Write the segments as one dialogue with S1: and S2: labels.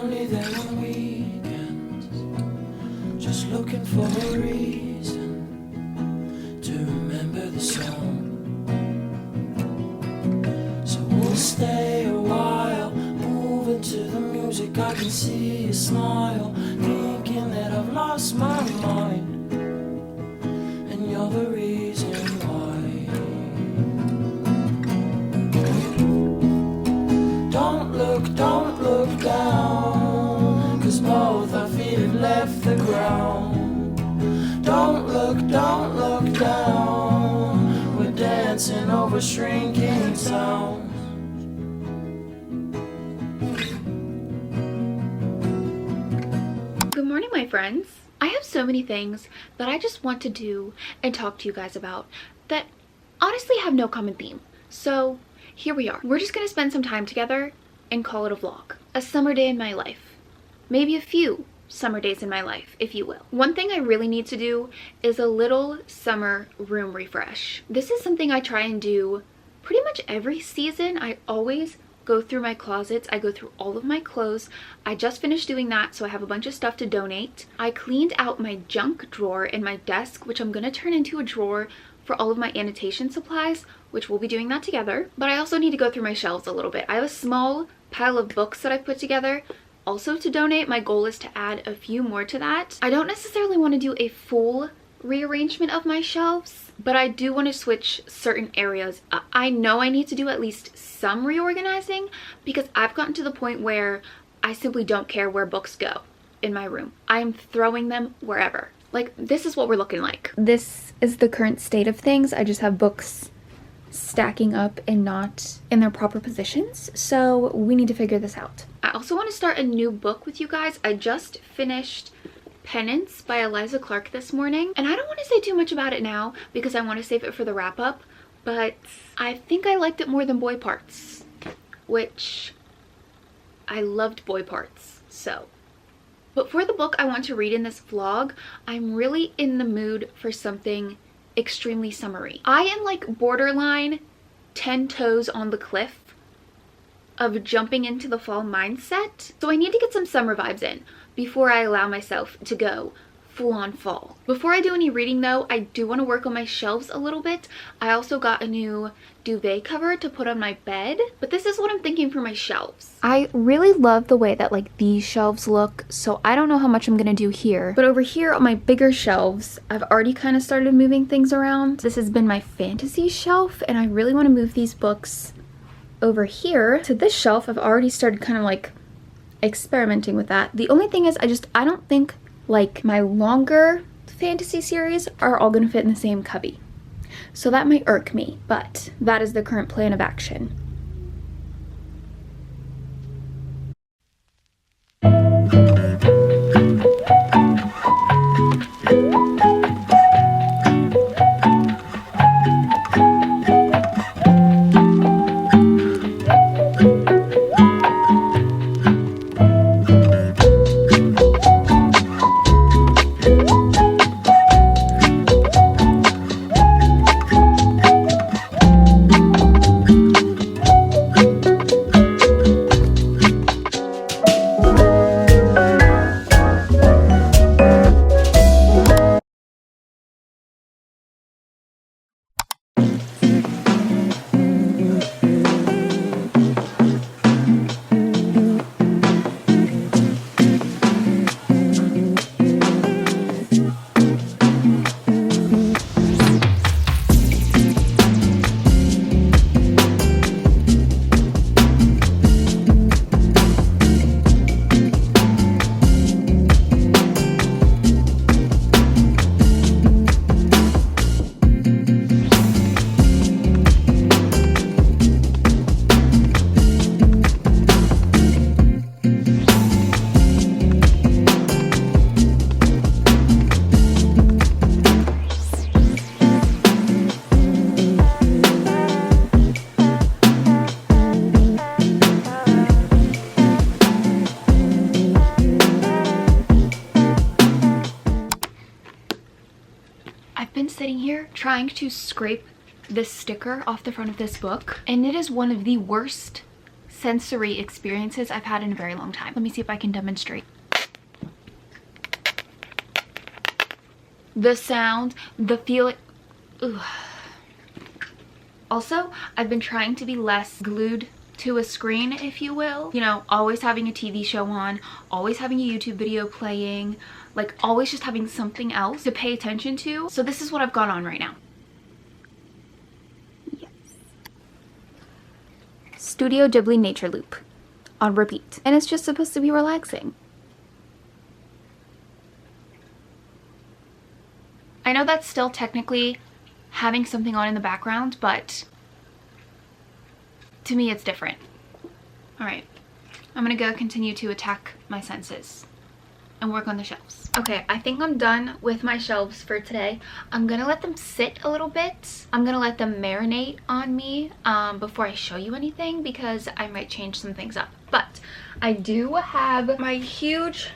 S1: only there on weekends, just looking for a reason to remember the song. So we'll stay a while, moving to the music. I can see you smile, thinking that I've lost my mind, and you're the reason why. Don't look down, 'cause both our feet have left the ground. Don't look down, we're dancing over shrinking towns.
S2: Good morning, my friends. I have so many things that I just want to do and talk to you guys about that honestly have no common theme. So here we are. We're just gonna spend some time together and call it a vlog. A summer day in my life. Maybe a few summer days in my life, if you will. One thing I really need to do is a little summer room refresh. This is something I try and do pretty much every season. I always go through my closets. I go through all of my clothes. I just finished doing that, so I have a bunch of stuff to donate. I cleaned out my junk drawer in my desk, which I'm gonna turn into a drawer for all of my annotation supplies, which we'll be doing that together. But I also need to go through my shelves a little bit. I have a small pile of books that I put together also to donate. My goal is to add a few more to that. I don't necessarily want to do a full rearrangement of my shelves, but I do want to switch certain areas. I know I need to do at least some reorganizing because I've gotten to the point where I simply don't care where books go in my room. I'm throwing them wherever. Like, this is what we're looking like. This is the current state of things. I just have books stacking up and not in their proper positions, so we need to figure this out. I also want to start a new book with you guys. I just finished Penance by Eliza Clark this morning, and I don't want to say too much about it now because I want to save it for the wrap-up, but I think I liked it more than Boy Parts, which I loved Boy Parts. So but for the book I want to read in this vlog, I'm really in the mood for something extremely summery. I am like borderline 10 toes on the cliff of jumping into the fall mindset. So I need to get some summer vibes in before I allow myself to go full on fall. Before I do any reading though, I do want to work on my shelves a little bit. I also got a new duvet cover to put on my bed, but this is what I'm thinking for my shelves. I really love the way that like these shelves look, so I don't know how much I'm gonna do here. But over here on my bigger shelves, I've already kind of started moving things around. This has been my fantasy shelf, and I really want to move these books over here to this shelf. I've already started kind of like experimenting with that. The only thing is I don't think like my longer fantasy series are all gonna fit in the same cubby. So that might irk me, but that is the current plan of action. Sitting here trying to scrape this sticker off the front of this book, and it is one of the worst sensory experiences I've had in a very long time. Let me see if I can demonstrate. The sound, the feeling. Ugh. Also, I've been trying to be less glued to a screen, if you will. You know, always having a TV show on, always having a YouTube video playing, like always just having something else to pay attention to. So this is what I've got on right now. Yes. Studio Ghibli Nature Loop on repeat. And it's just supposed to be relaxing. I know that's still technically having something on in the background, but to me it's different. All right, I'm gonna go continue to attack my senses and work on the shelves. Okay, I think I'm done with my shelves for today. I'm gonna let them sit a little bit. I'm gonna let them marinate on me before I show you anything, because I might change some things up. But I do have my huge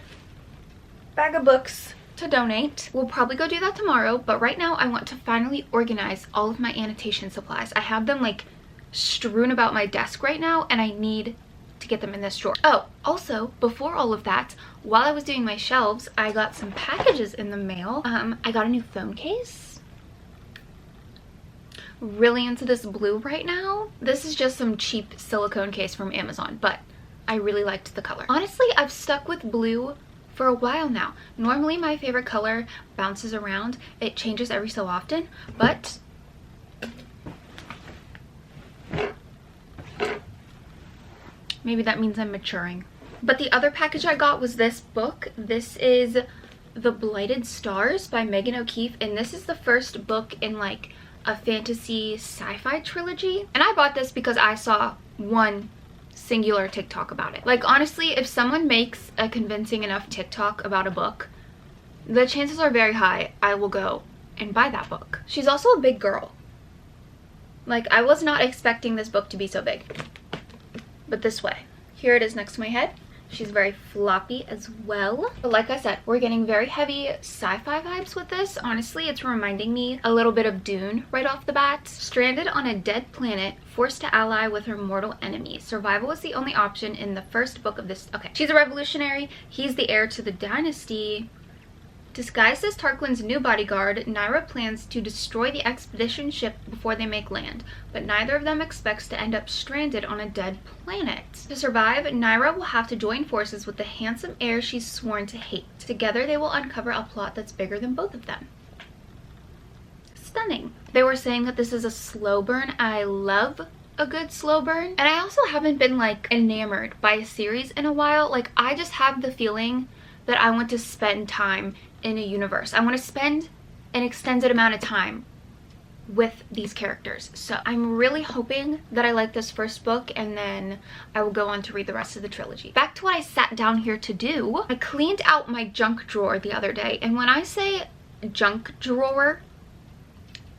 S2: bag of books to donate. We'll probably go do that tomorrow, but right now I want to finally organize all of my annotation supplies. I have them like strewn about my desk right now, and I need to get them in this drawer. Oh, also, before all of that, while I was doing my shelves, I got some packages in the mail. I got a new phone case. Really into this blue right now. This is just some cheap silicone case from Amazon, but I really liked the color. Honestly, I've stuck with blue for a while now. Normally my favorite color bounces around. It changes every so often, but maybe that means I'm maturing. But the other package I got was this book. This is The Blighted Stars by Megan O'Keefe, and this is the first book in like a fantasy sci-fi trilogy. And I bought this because I saw one singular TikTok about it. Like honestly, if someone makes a convincing enough TikTok about a book, the chances are very high I will go and buy that book. She's also a big girl. Like I was not expecting this book to be so big. But this way. Here it is next to my head. She's very floppy as well. But like I said, we're getting very heavy sci-fi vibes with this. Honestly, it's reminding me a little bit of Dune right off the bat. Stranded on a dead planet, forced to ally with her mortal enemy. Survival is the only option in the first book of this. Okay, she's a revolutionary. He's the heir to the dynasty. Disguised as Tarquin's new bodyguard, Naira plans to destroy the expedition ship before they make land, but neither of them expects to end up stranded on a dead planet. To survive, Naira will have to join forces with the handsome heir she's sworn to hate. Together, they will uncover a plot that's bigger than both of them. Stunning. They were saying that this is a slow burn. I love a good slow burn. And I also haven't been like enamored by a series in a while. Like I just have the feeling that I want to spend time in a universe. I want to spend an extended amount of time with these characters. So I'm really hoping that I like this first book, and then I will go on to read the rest of the trilogy. Back to what I sat down here to do. I cleaned out my junk drawer the other day, and when I say junk drawer,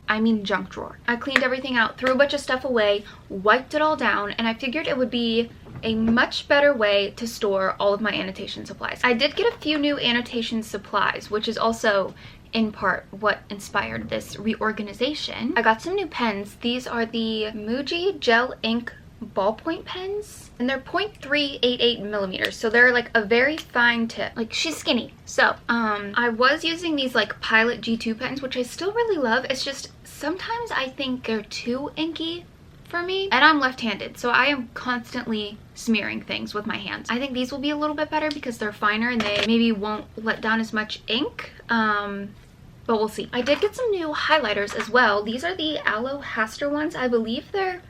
S2: I mean junk drawer. I cleaned everything out, threw a bunch of stuff away, wiped it all down, and I figured it would be a much better way to store all of my annotation supplies. I did get a few new annotation supplies, which is also in part what inspired this reorganization. I got some new pens. These are the Muji Gel Ink ballpoint pens, and they're 0.388 millimeters, so they're like a very fine tip. Like she's skinny. So I was using these like Pilot G2 pens, which I still really love. It's just sometimes I think they're too inky for me, and I'm left-handed, so I am constantly smearing things with my hands. I think these will be a little bit better because they're finer and they maybe won't let down as much ink, but we'll see. I did get some new highlighters as well. These are the Aloe Haster ones. I believe they're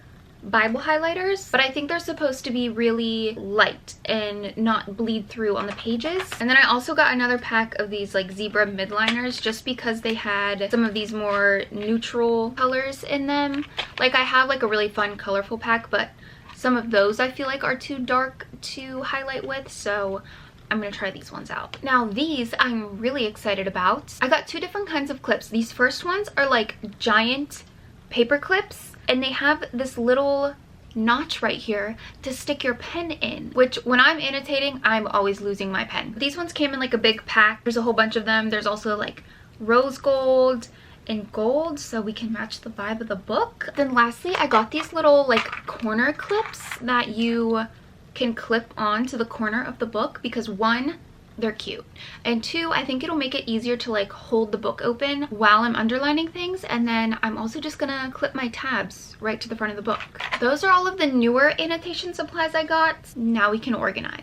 S2: Bible highlighters, but I think they're supposed to be really light and not bleed through on the pages. And then I also got another pack of these like zebra midliners just because they had some of these more neutral colors in them. Like I have like a really fun colorful pack, but some of those I feel like are too dark to highlight with, so I'm gonna try these ones out. Now these I'm really excited about. I got two different kinds of clips. These first ones are like giant paper clips, and they have this little notch right here to stick your pen in, which when I'm annotating, I'm always losing my pen. These ones came in like a big pack. There's a whole bunch of them. There's also like rose gold in gold so we can match the vibe of the book. Then lastly, I got these little like corner clips that you can clip on to the corner of the book because one, they're cute, and two, I think it'll make it easier to like hold the book open while I'm underlining things. And then I'm also just gonna clip my tabs right to the front of the book. Those are all of the newer annotation supplies I got. Now we can organize.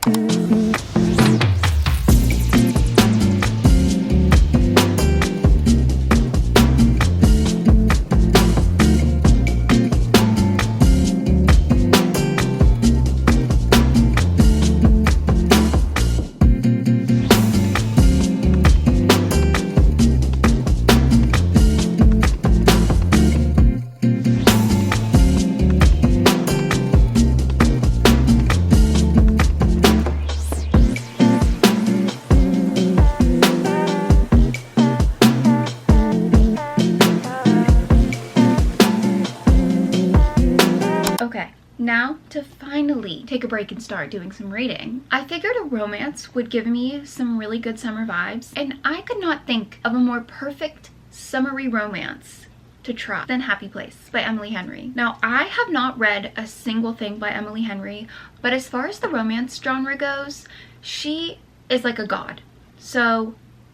S2: Now to finally take a break and start doing some reading. I figured a romance would give me some really good summer vibes, and I could not think of a more perfect summery romance to try than Happy Place by Emily Henry. Now, I have not read a single thing by Emily Henry, but as far as the romance genre goes, she is like a god. So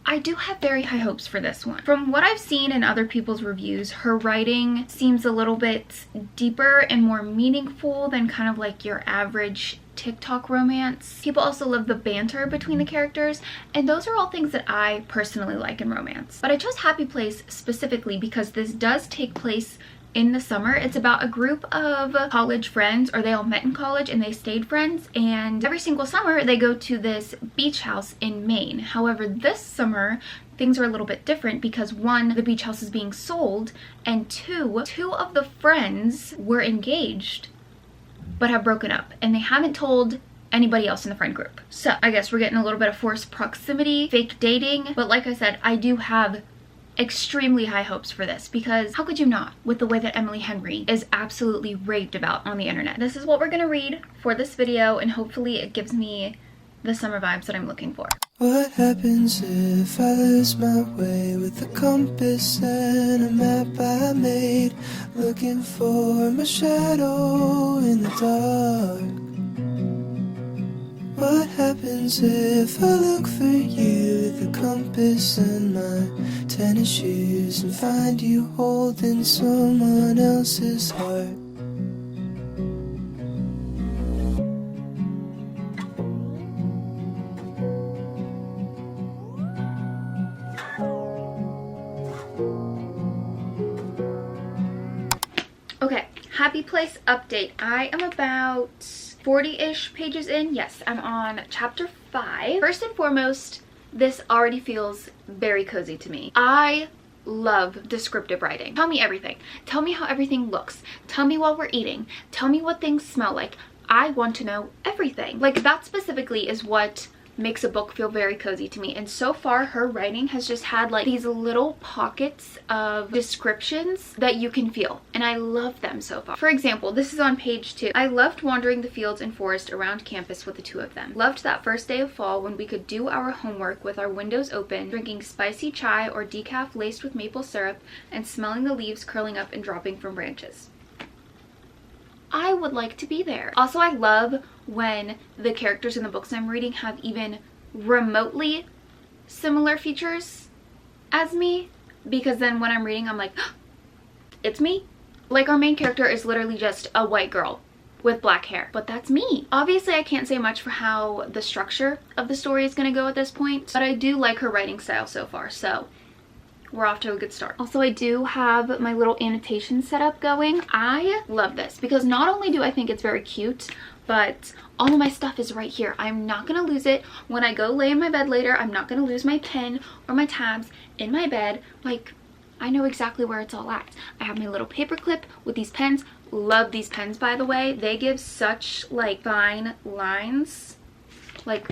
S2: I do have very high hopes for this one. From what I've seen in other people's reviews, her writing seems a little bit deeper and more meaningful than kind of like your average TikTok romance. People also love the banter between the characters, and those are all things that I personally like in romance. But I chose Happy Place specifically because this does take place in the summer. It's about a group of college friends, or they all met in college and they stayed friends, and every single summer they go to this beach house in Maine. However, this summer things are a little bit different because one, the beach house is being sold, and two of the friends were engaged but have broken up, and they haven't told anybody else in the friend group. So I guess we're getting a little bit of forced proximity, fake dating, but like I said, I do have extremely high hopes for this because how could you not, with the way that Emily Henry is absolutely raved about on the internet. This is what we're gonna read for this video, and hopefully it gives me the summer vibes that I'm looking for.
S1: What happens if I lose my way with a compass and a map I made, looking for my shadow in the dark? What happens if I look for you with a compass and my tennis shoes and find you holding someone else's heart?
S2: Okay, Happy Place update. I am about 40-ish pages in. Yes, I'm on chapter 5. First and foremost, this already feels very cozy to me. I love descriptive writing. Tell me everything. Tell me how everything looks. Tell me while we're eating. Tell me what things smell like. I want to know everything. Like, that specifically is what makes a book feel very cozy to me, and so far her writing has just had like these little pockets of descriptions that you can feel, and I love them so far. For example, this is on page 2. I loved wandering the fields and forest around campus with the two of them. Loved that first day of fall when we could do our homework with our windows open, drinking spicy chai or decaf laced with maple syrup, and smelling the leaves curling up and dropping from branches. I would like to be there. Also, I love when the characters in the books I'm reading have even remotely similar features as me, because then when I'm reading I'm like, oh, it's me. Like, our main character is literally just a white girl with black hair, but that's me. Obviously I can't say much for how the structure of the story is going to go at this point, but I do like her writing style so far, so we're off to a good start. Also, I do have my little annotation setup going. I love this because not only do I think it's very cute, but all of my stuff is right here. I'm not gonna lose it when I go lay in my bed later. I'm not gonna lose my pen or my tabs in my bed. Like, I know exactly where it's all at. I have my little paper clip with these pens. Love these pens, by the way. They give such like fine lines. Like,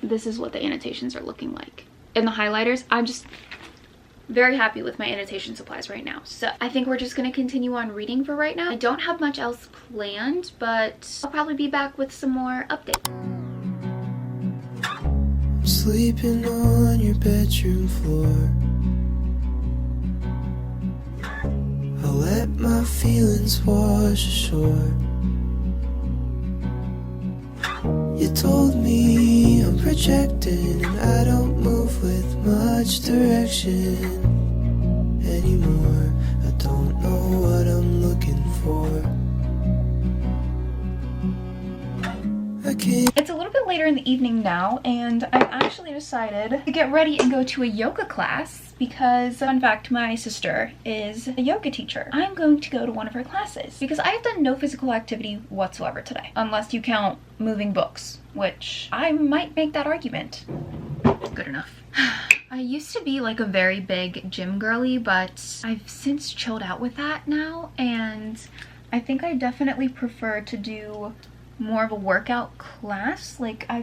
S2: this is what the annotations are looking like. And the highlighters, I'm just very happy with my annotation supplies right now. So I think we're just going to continue on reading for right now. I don't have much else planned, but I'll probably be back with some more updates.
S1: I'm sleeping on your bedroom floor. I let my feelings wash ashore. You told me I'm projecting and I don't move with much direction anymore. I don't know what I'm looking for.
S2: It's a little bit later in the evening now, and I've actually decided to get ready and go to a yoga class because, fun fact, my sister is a yoga teacher. I'm going to go to one of her classes because I have done no physical activity whatsoever today, unless you count moving books, which I might make that argument. Good enough. I used to be like a very big gym girly, but I've since chilled out with that now, and I think I definitely prefer to do more of a workout class. Like I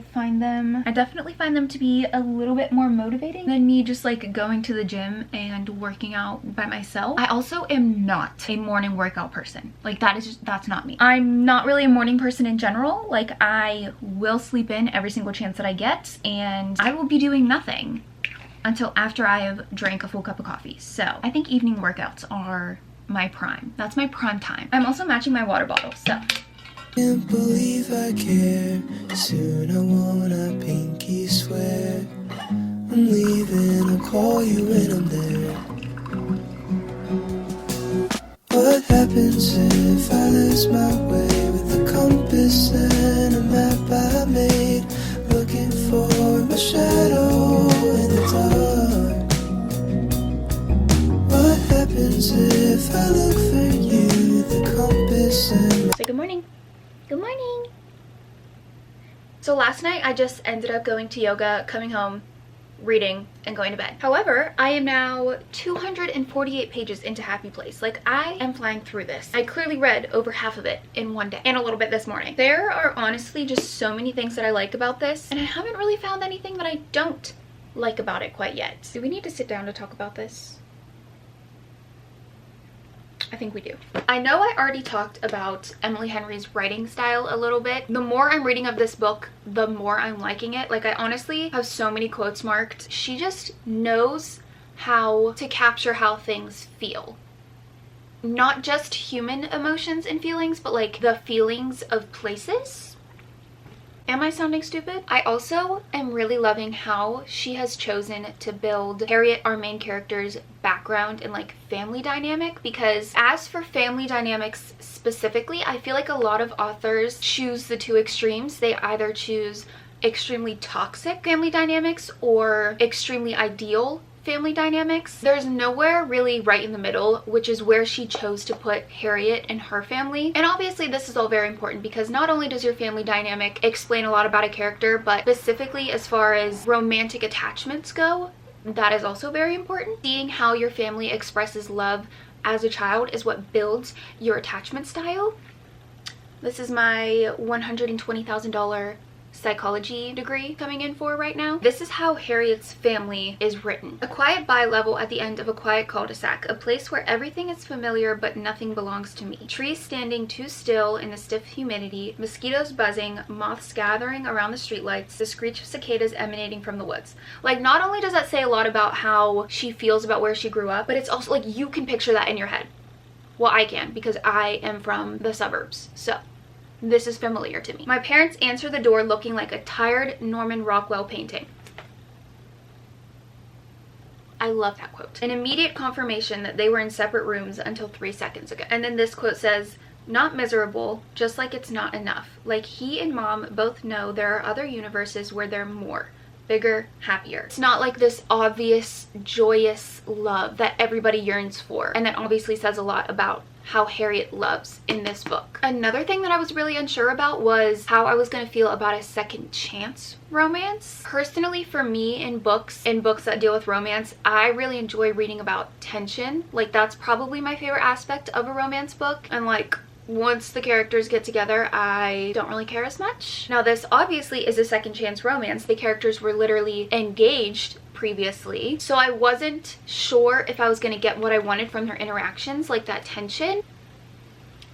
S2: definitely find them to be a little bit more motivating than me just like going to the gym and working out by myself. I also am not a morning workout person. Like that's not me. I'm not really a morning person in general. Like I will sleep in every single chance that I get, and I will be doing nothing until after I have drank a full cup of coffee. So I think evening workouts are my prime. That's my prime time. I'm also matching my water bottle, so.
S1: Can't believe I care. Soon I wanna pinky swear. I'm leaving, I'll call you when I'm there. What happens if I lose my way with the compass and a map I made? Looking for my shadow in the dark. What happens if I look for you, the compass and
S2: Say good morning. Good morning. So last night I just ended up going to yoga, coming home, reading, and going to bed. However, I am now 248 pages into Happy Place. Like I am flying through this. I clearly read over half of it in one day and a little bit this morning. There are honestly just so many things that I like about this, and I haven't really found anything that I don't like about it quite yet. Do we need to sit down to talk about this? I think we do. I know I already talked about Emily Henry's writing style a little bit. The more I'm reading of this book, the more I'm liking it. Like I honestly have so many quotes marked. She just knows how to capture how things feel. Not just human emotions and feelings, but like the feelings of places. Am I sounding stupid? I also am really loving how she has chosen to build Harriet, our main character's background and like family dynamic, because as for family dynamics specifically, I feel like a lot of authors choose the two extremes. They either choose extremely toxic family dynamics or extremely ideal family dynamics. There's nowhere really right in the middle, which is where she chose to put Harriet and her family. And obviously this is all very important because not only does your family dynamic explain a lot about a character, but specifically as far as romantic attachments go, that is also very important. Seeing how your family expresses love as a child is what builds your attachment style. This is my $120,000 psychology degree coming in for right now. This is how Harriet's family is written. A quiet bi-level at the end of a quiet cul-de-sac, a place where everything is familiar but nothing belongs to me. Trees standing too still in the stiff humidity, mosquitoes buzzing, moths gathering around the streetlights, the screech of cicadas emanating from the woods. Like not only does that say a lot about how she feels about where she grew up, but it's also like you can picture that in your head. Well, I can because I am from the suburbs, so this is familiar to me. My parents answer the door looking like a tired Norman Rockwell painting. I love that quote. An immediate confirmation that they were in separate rooms until 3 seconds ago. And then this quote says, not miserable, just like it's not enough. Like he and mom both know there are other universes where they're more. Bigger, happier. It's not like this obvious, joyous love that everybody yearns for. And that obviously says a lot about how Harriet loves in this book. Another thing that I was really unsure about was how I was going to feel about a second chance romance. Personally, for me, in books that deal with romance, I really enjoy reading about tension. Like that's probably my favorite aspect of a romance book. And like once the characters get together, I don't really care as much. Now this obviously is a second chance romance. The characters were literally engaged previously, so I wasn't sure if I was going to get what I wanted from their interactions, like that tension.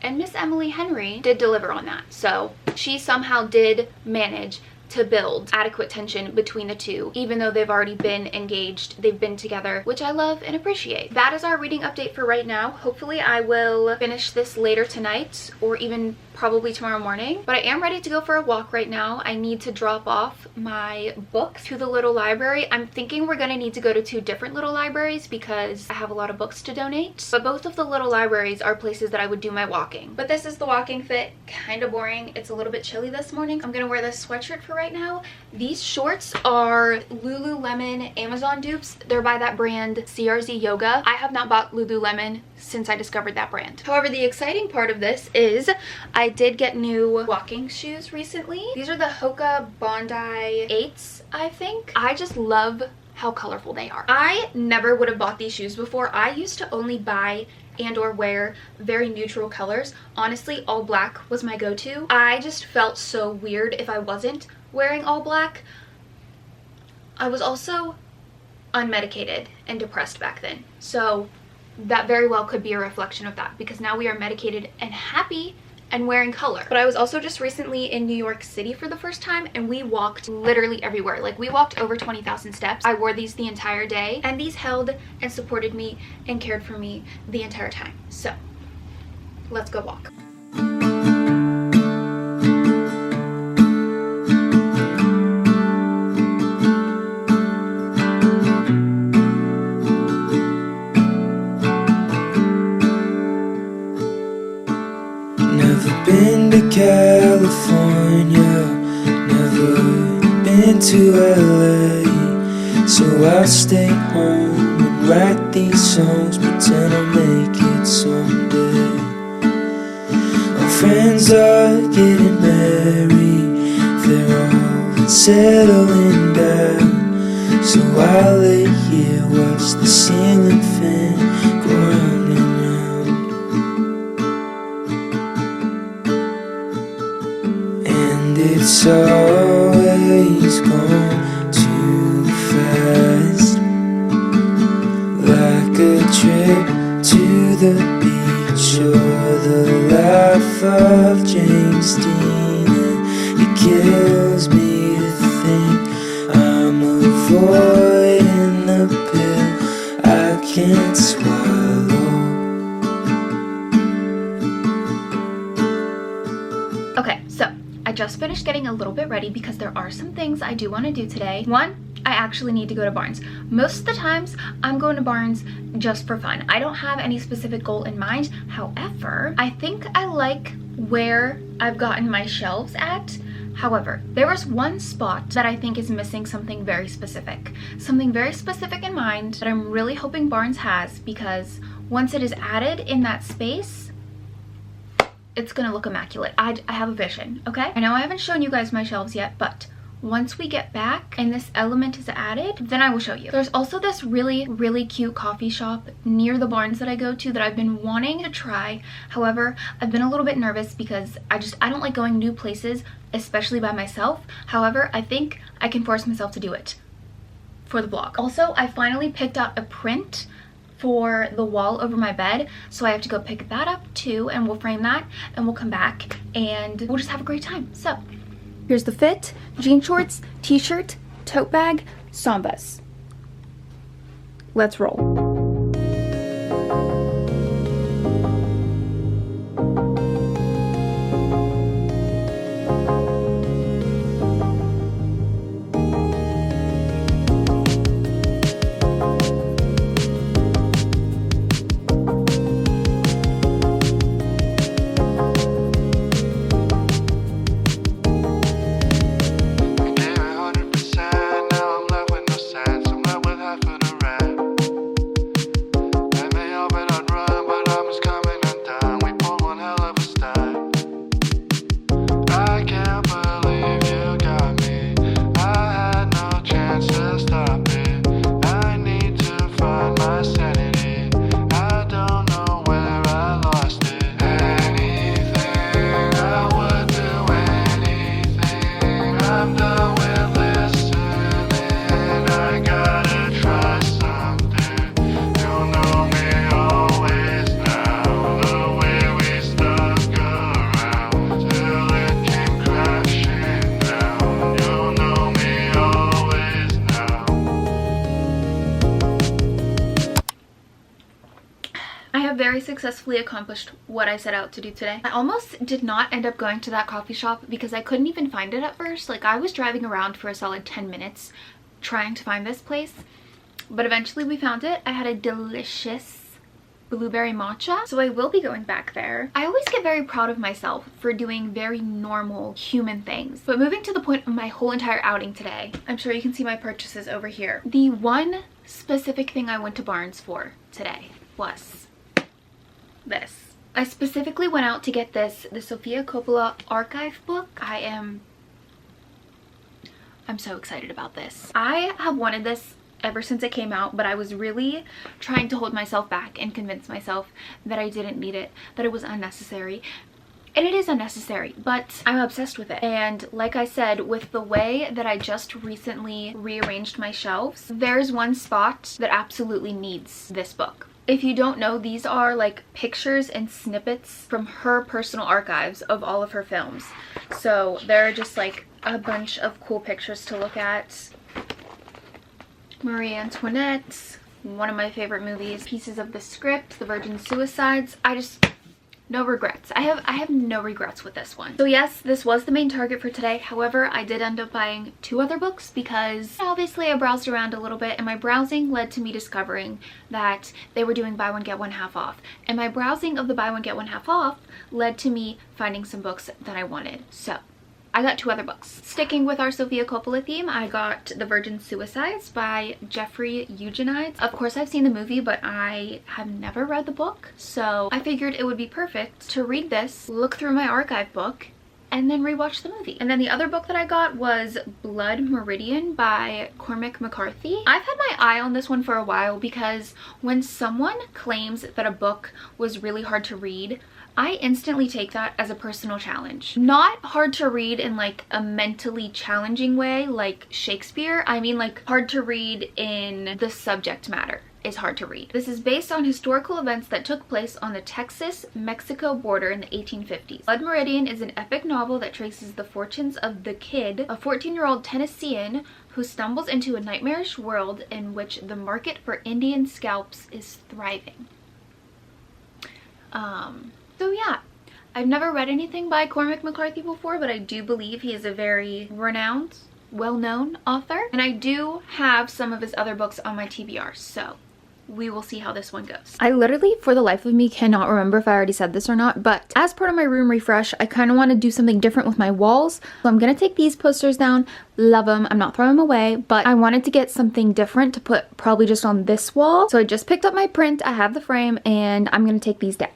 S2: And Miss Emily Henry did deliver on that. So she somehow did manage to build adequate tension between the two, even though they've already been engaged, they've been together, which I love and appreciate. That is our reading update for right now. Hopefully I will finish this later tonight or even probably tomorrow morning, but I am ready to go for a walk right now. I need to drop off my books to the little library. I'm thinking we're gonna need to go to 2 different little libraries because I have a lot of books to donate, but both of the little libraries are places that I would do my walking. But this is the walking fit, kind of boring. It's a little bit chilly this morning. I'm gonna wear this sweatshirt for right now. These shorts are Lululemon Amazon dupes. They're by that brand CRZ Yoga. I have not bought Lululemon since I discovered that brand. However, the exciting part of this is I did get new walking shoes recently. These are the Hoka Bondi 8s, I think. I just love how colorful they are. I never would have bought these shoes before. I used to only buy and or wear very neutral colors. Honestly, all black was my go-to. I just felt so weird if I wasn't wearing all black. I was also unmedicated and depressed back then, so that very well could be a reflection of that, because now we are medicated and happy and wearing color. But I was also just recently in New York City for the first time, and we walked literally everywhere. Like, we walked over 20,000 steps. I wore these the entire day, and these held and supported me and cared for me the entire time. So let's go walk.
S1: Been to California, never been to LA, so I'll stay home and write these songs, pretend I'll make it someday. My friends are getting married, they're all settling down, so I'll lay here, watch the ceiling fan go round and round. It's always gone too fast, like a trip to the beach or the life of James Dean. And it kills me to think I'm avoiding the pill I can't swallow.
S2: Okay, so I just finished getting a little bit ready because there are some things I do want to do today. One, I actually need to go to Barnes. Most of the times I'm going to Barnes just for fun. I don't have any specific goal in mind. However, I think I like where I've gotten my shelves at. However, there is one spot that I think is missing something very specific. Something very specific in mind that I'm really hoping Barnes has, because once it is added in that space, it's gonna look immaculate. I have a vision, okay? I know I haven't shown you guys my shelves yet, but once we get back and this element is added, then I will show you. There's also this really, really cute coffee shop near the Barnes that I go to that I've been wanting to try. However, I've been a little bit nervous because I don't like going new places, especially by myself. However, I think I can force myself to do it for the vlog. Also, I finally picked out a print for the wall over my bed, so I have to go pick that up too, and we'll frame that and we'll come back and we'll just have a great time. So here's the fit: jean shorts, t-shirt, tote bag, Sambas. Let's roll. successfully accomplished what I set out to do today. I almost did not end up going to that coffee shop because I couldn't even find it at first. Like, I was driving around for a solid 10 minutes trying to find this place, but eventually we found it. I had a delicious blueberry matcha, so I will be going back there. I always get very proud of myself for doing very normal human things. But moving to the point of my whole entire outing today, I'm sure you can see my purchases over here. The one specific thing I went to Barnes for today was this. I specifically went out to get this, the Sofia Coppola archive book. I'm so excited about this. I have wanted this ever since it came out, but I was really trying to hold myself back and convince myself that I didn't need it, that it was unnecessary. And it is unnecessary, but I'm obsessed with it. And like I said, with the way that I just recently rearranged my shelves, there's one spot that absolutely needs this book. If you don't know, these are like pictures and snippets from her personal archives of all of her films. So there are just like a bunch of cool pictures to look at. Marie Antoinette, one of my favorite movies, pieces of the script, The Virgin Suicides. No regrets. I have no regrets with this one. So yes, this was the main target for today. However, I did end up buying 2 other books because obviously I browsed around a little bit, and my browsing led to me discovering that they were doing buy one get one half off. And my browsing of the buy one get one half off led to me finding some books that I wanted. So I got 2 other books. Sticking with our Sofia Coppola theme, I got The Virgin Suicides by Jeffrey Eugenides. Of course, I've seen the movie, but I have never read the book, so I figured it would be perfect to read this, look through my archive book, and then rewatch the movie. And then the other book that I got was Blood Meridian by Cormac McCarthy. I've had my eye on this one for a while because when someone claims that a book was really hard to read, I instantly take that as a personal challenge. Not hard to read in like a mentally challenging way like Shakespeare. I mean like hard to read in the subject matter is hard to read. This is based on historical events that took place on the Texas-Mexico border in the 1850s. Blood Meridian is an epic novel that traces the fortunes of the Kid, a 14-year-old Tennessean who stumbles into a nightmarish world in which the market for Indian scalps is thriving. So yeah, I've never read anything by Cormac McCarthy before, but I do believe he is a very renowned, well-known author. And I do have some of his other books on my TBR, so we will see how this one goes. I literally, for the life of me, cannot remember if I already said this or not, but as part of my room refresh, I kind of want to do something different with my walls. So I'm going to take these posters down. Love them. I'm not throwing them away, but I wanted to get something different to put probably just on this wall. So I just picked up my print. I have the frame, and I'm going to take these down.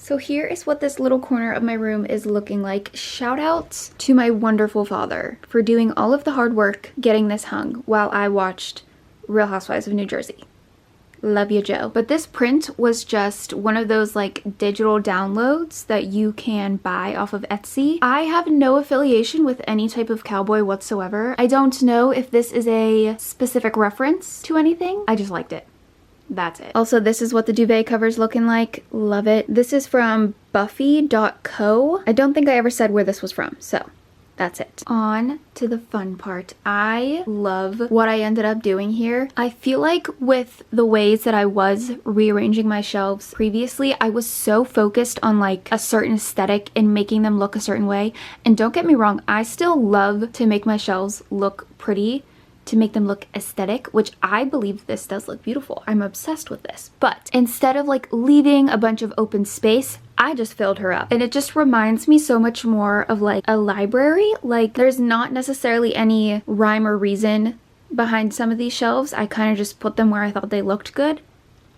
S2: So here is what this little corner of my room is looking like. Shout out to my wonderful father for doing all of the hard work getting this hung while I watched Real Housewives of New Jersey. Love you, Joe. But this print was just one of those like digital downloads that you can buy off of Etsy. I have no affiliation with any type of cowboy whatsoever. I don't know if this is a specific reference to anything. I just liked it. That's it. Also, this is what the duvet cover's looking like. Love it. This is from Buffy.co. I don't think I ever said where this was from, so that's it. On to the fun part. I love what I ended up doing here. I feel like with the ways that I was rearranging my shelves previously, I was so focused on like a certain aesthetic and making them look a certain way. And don't get me wrong, I still love to make my shelves look pretty, to make them look aesthetic, which I believe this does look beautiful. I'm obsessed with this. But instead of like leaving a bunch of open space, I just filled her up. And it just reminds me so much more of like a library. Like there's not necessarily any rhyme or reason behind some of these shelves. I kind of just put them where I thought they looked good.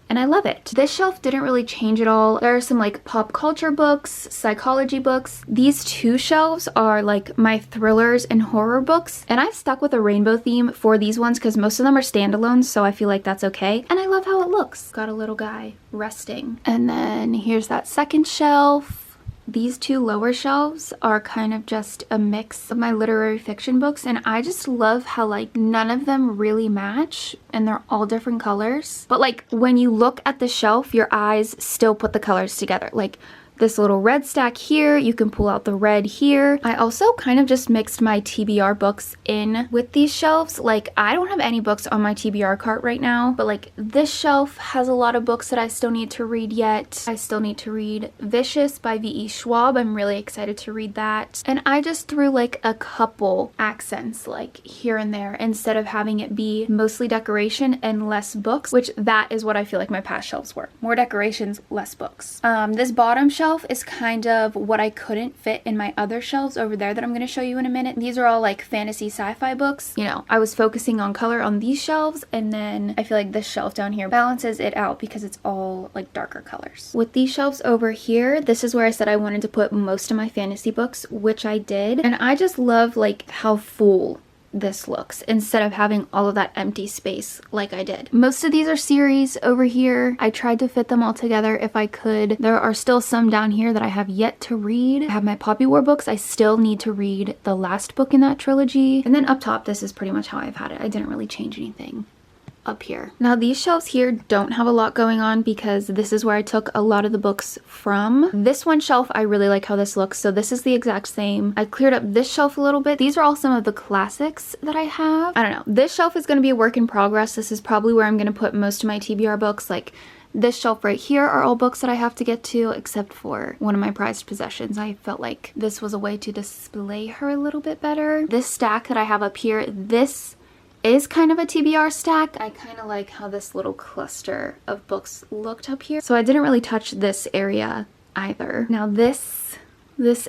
S2: And I love it. This shelf didn't really change at all. There are some like pop culture books, psychology books. These 2 shelves are like my thrillers and horror books. And I've stuck with a rainbow theme for these ones because most of them are standalones, so I feel like that's okay. And I love how it looks. Got a little guy resting. And then here's that second shelf. These two lower shelves are kind of just a mix of my literary fiction books, and I just love how like none of them really match and they're all different colors. But like when you look at the shelf, your eyes still put the colors together. Like this little red stack here, you can pull out the red here. I also kind of just mixed my TBR books in with these shelves. Like I don't have any books on my TBR cart right now, but like this shelf has a lot of books that I still need to read yet. I still need to read Vicious by V.E. Schwab. I'm really excited to read that. And I just threw like a couple accents like here and there instead of having it be mostly decoration and less books, which that is what I feel like my past shelves were. More decorations, less books. This bottom shelf is kind of what I couldn't fit in my other shelves over there that I'm going to show you in a minute. These are all like fantasy sci-fi books. You know, I was focusing on color on these shelves, and then I feel like this shelf down here balances it out because it's all like darker colors. With these shelves over here, this is where I said I wanted to put most of my fantasy books, which I did. And I just love like how full this looks instead of having all of that empty space like I did. Most of these are series over here. I tried to fit them all together if I could. There are still some down here that I have yet to read. I have my Poppy War books. I still need to read the last book in that trilogy. And then up top, this is pretty much how I've had it. I didn't really change anything up here. Now these shelves here don't have a lot going on because this is where I took a lot of the books from. This one shelf, I really like how this looks, so this is the exact same. I cleared up this shelf a little bit. These are all some of the classics that I have. I don't know. This shelf is going to be a work in progress. This is probably where I'm going to put most of my TBR books. Like this shelf right here are all books that I have to get to, except for one of my prized possessions. I felt like this was a way to display her a little bit better. This stack that I have up here, this is kind of a TBR stack. I kind of like how this little cluster of books looked up here. So I didn't really touch this area either. Now this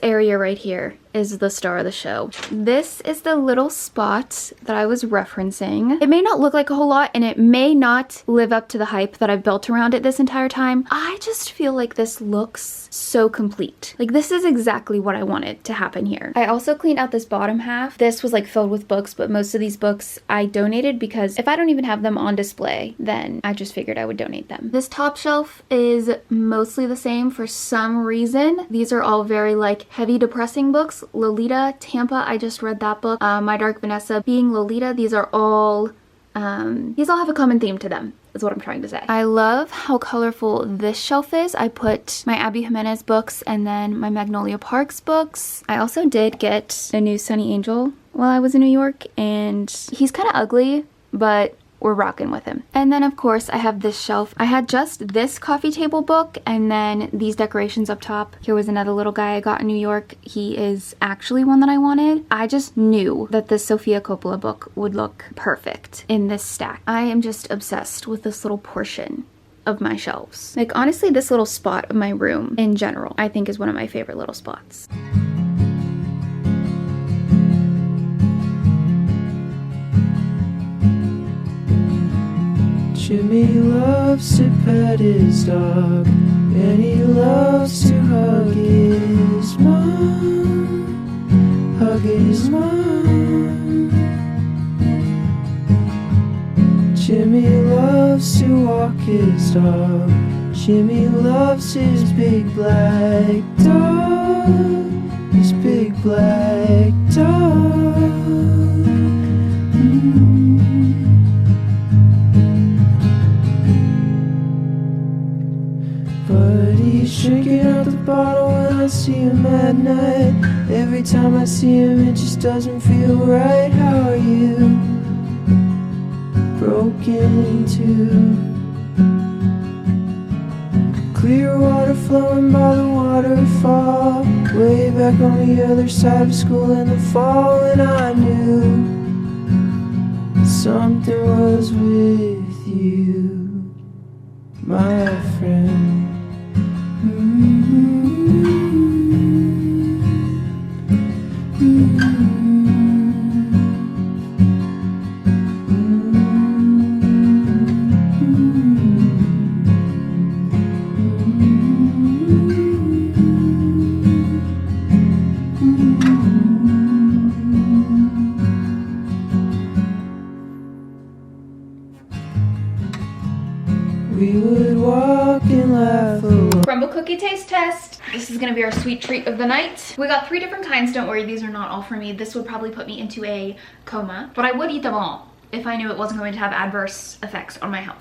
S2: area right here is the star of the show. This is the little spot that I was referencing. It may not look like a whole lot and it may not live up to the hype that I've built around it this entire time. I just feel like this looks so complete. Like this is exactly what I wanted to happen here. I also cleaned out this bottom half. This was like filled with books, but most of these books I donated because if I don't even have them on display, then I just figured I would donate them. This top shelf is mostly the same for some reason. These are all very like heavy depressing books. Lolita, Tampa, I just read that book. My Dark Vanessa, Being Lolita, these all have a common theme to them, is what I'm trying to say. I love how colorful this shelf is. I put my Abby Jimenez books and then my Magnolia Parks books. I also did get a new Sunny Angel while I was in New York, and he's kind of ugly, but we're rocking with him. And then of course I have this shelf. I had just this coffee table book and then these decorations up top. Here was another little guy I got in New York. He is actually one that I wanted. I just knew that this Sofia Coppola book would look perfect in this stack. I am just obsessed with this little portion of my shelves. Like honestly, this little spot of my room in general, I think is one of my favorite little spots.
S1: Jimmy loves to pet his dog, and he loves to hug his mom, hug his mom. Jimmy loves to walk his dog, Jimmy loves his big black dog, his big black dog. But he's drinking out the bottle when I see him at night. Every time I see him it just doesn't feel right. How are you? Broken into clear water flowing by the waterfall, way back on the other side of school in the fall. And I knew something was with you, my friend. We would walk and laugh
S2: crumble cookie taste test. This is gonna be our sweet treat of the night. We got 3 different kinds. Don't worry, these are not all for me. This would probably put me into a coma, but I would eat them all if I knew it wasn't going to have adverse effects on my health.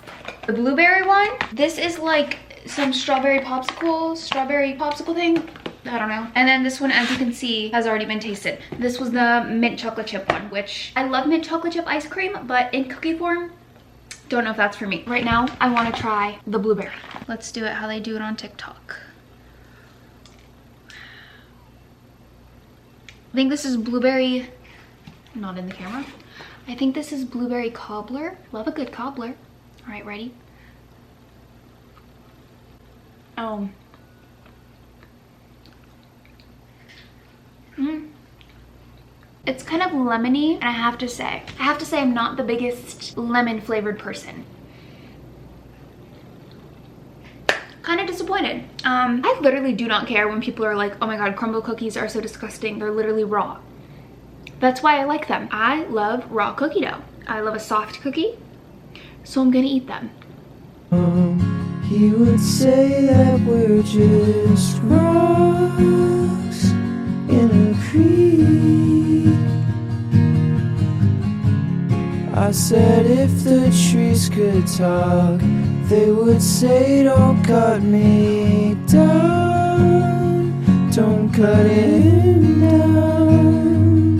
S2: The blueberry one, this is like some strawberry popsicle thing. I don't know. And then this one, as you can see, has already been tasted. This was the mint chocolate chip one, which I love mint chocolate chip ice cream, but in cookie form, don't know if that's for me. Right now, I want to try the blueberry. Let's do it how they do it on TikTok. I think this is blueberry, not in the camera. I think this is blueberry cobbler. Love a good cobbler. All right, ready? Oh. It's kind of lemony, and I have to say I'm not the biggest lemon flavored person. Kind of disappointed. I literally do not care when people are like, oh my god, crumble cookies are so disgusting. They're literally raw. That's why I like them. I love raw cookie dough. I love a soft cookie, so I'm gonna eat them.
S1: He would say that we're just rocks in a creek. I said if the trees could talk, they would say don't cut me down, don't cut him down.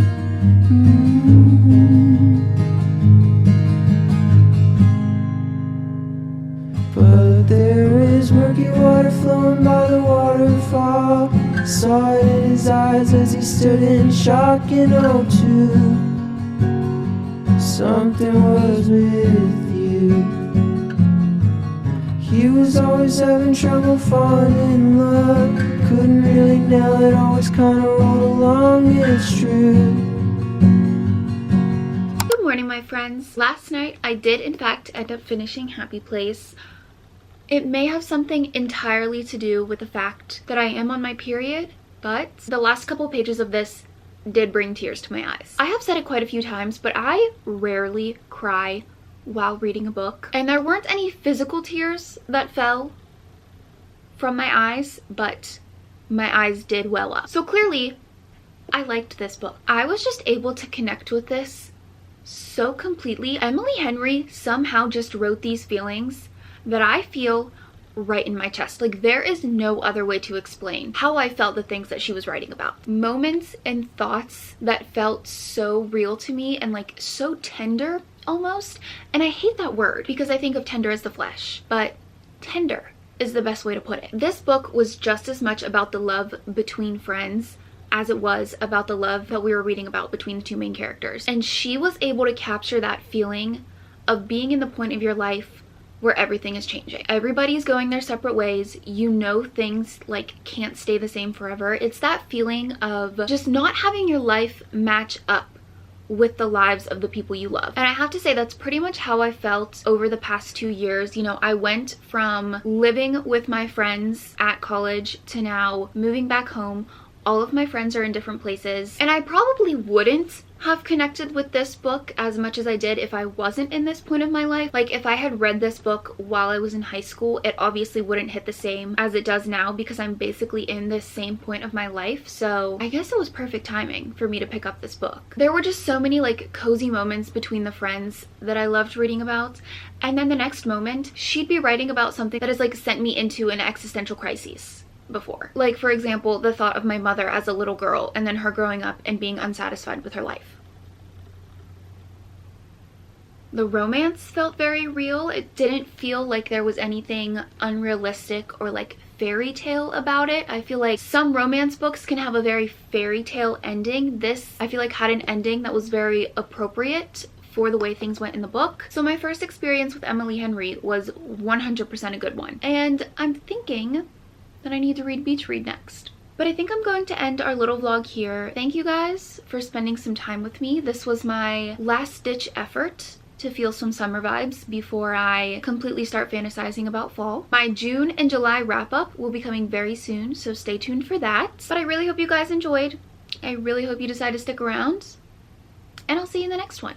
S1: But there is murky water flowing by the waterfall. Saw it in his eyes as he stood in shock and oh too. Something was with you. He was always having trouble falling in love. Couldn't really nail it, always kinda rolled along, it's true.
S2: Good morning, my friends. Last night I did in fact end up finishing Happy Place. It may have something entirely to do with the fact that I am on my period, but the last couple pages of this did bring tears to my eyes. I have said it quite a few times, but I rarely cry while reading a book. And there weren't any physical tears that fell from my eyes, but my eyes did well up. So clearly, I liked this book. I was just able to connect with this so completely. Emily Henry somehow just wrote these feelings that I feel right in my chest. Like, there is no other way to explain how I felt the things that she was writing about. Moments and thoughts that felt so real to me and like so tender almost. And I hate that word because I think of tender as the flesh, but tender is the best way to put it. This book was just as much about the love between friends as it was about the love that we were reading about between the 2 main characters. And she was able to capture that feeling of being in the point of your life where everything is changing. Everybody's going their separate ways. You know, things like can't stay the same forever. It's that feeling of just not having your life match up with the lives of the people you love. And I have to say that's pretty much how I felt over the past 2 years. You know, I went from living with my friends at college to now moving back home. All of my friends are in different places, and I probably wouldn't have connected with this book as much as I did if I wasn't in this point of my life. Like, if I had read this book while I was in high school, it obviously wouldn't hit the same as it does now because I'm basically in this same point of my life. So I guess it was perfect timing for me to pick up this book. There were just so many like cozy moments between the friends that I loved reading about, and then the next moment she'd be writing about something that has like sent me into an existential crisis before. Like, for example, the thought of my mother as a little girl and then her growing up and being unsatisfied with her life. The romance felt very real. It didn't feel like there was anything unrealistic or like fairy tale about it. I feel like some romance books can have a very fairy tale ending. This, I feel like, had an ending that was very appropriate for the way things went in the book. So my first experience with Emily Henry was 100% a good one. And I'm thinking that I need to read Beach Read next. But I think I'm going to end our little vlog here. Thank you guys for spending some time with me. This was my last ditch effort to feel some summer vibes before I completely start fantasizing about fall. My June and July wrap up will be coming very soon, so stay tuned for that. But I really hope you guys enjoyed. I really hope you decide to stick around, and I'll see you in the next one.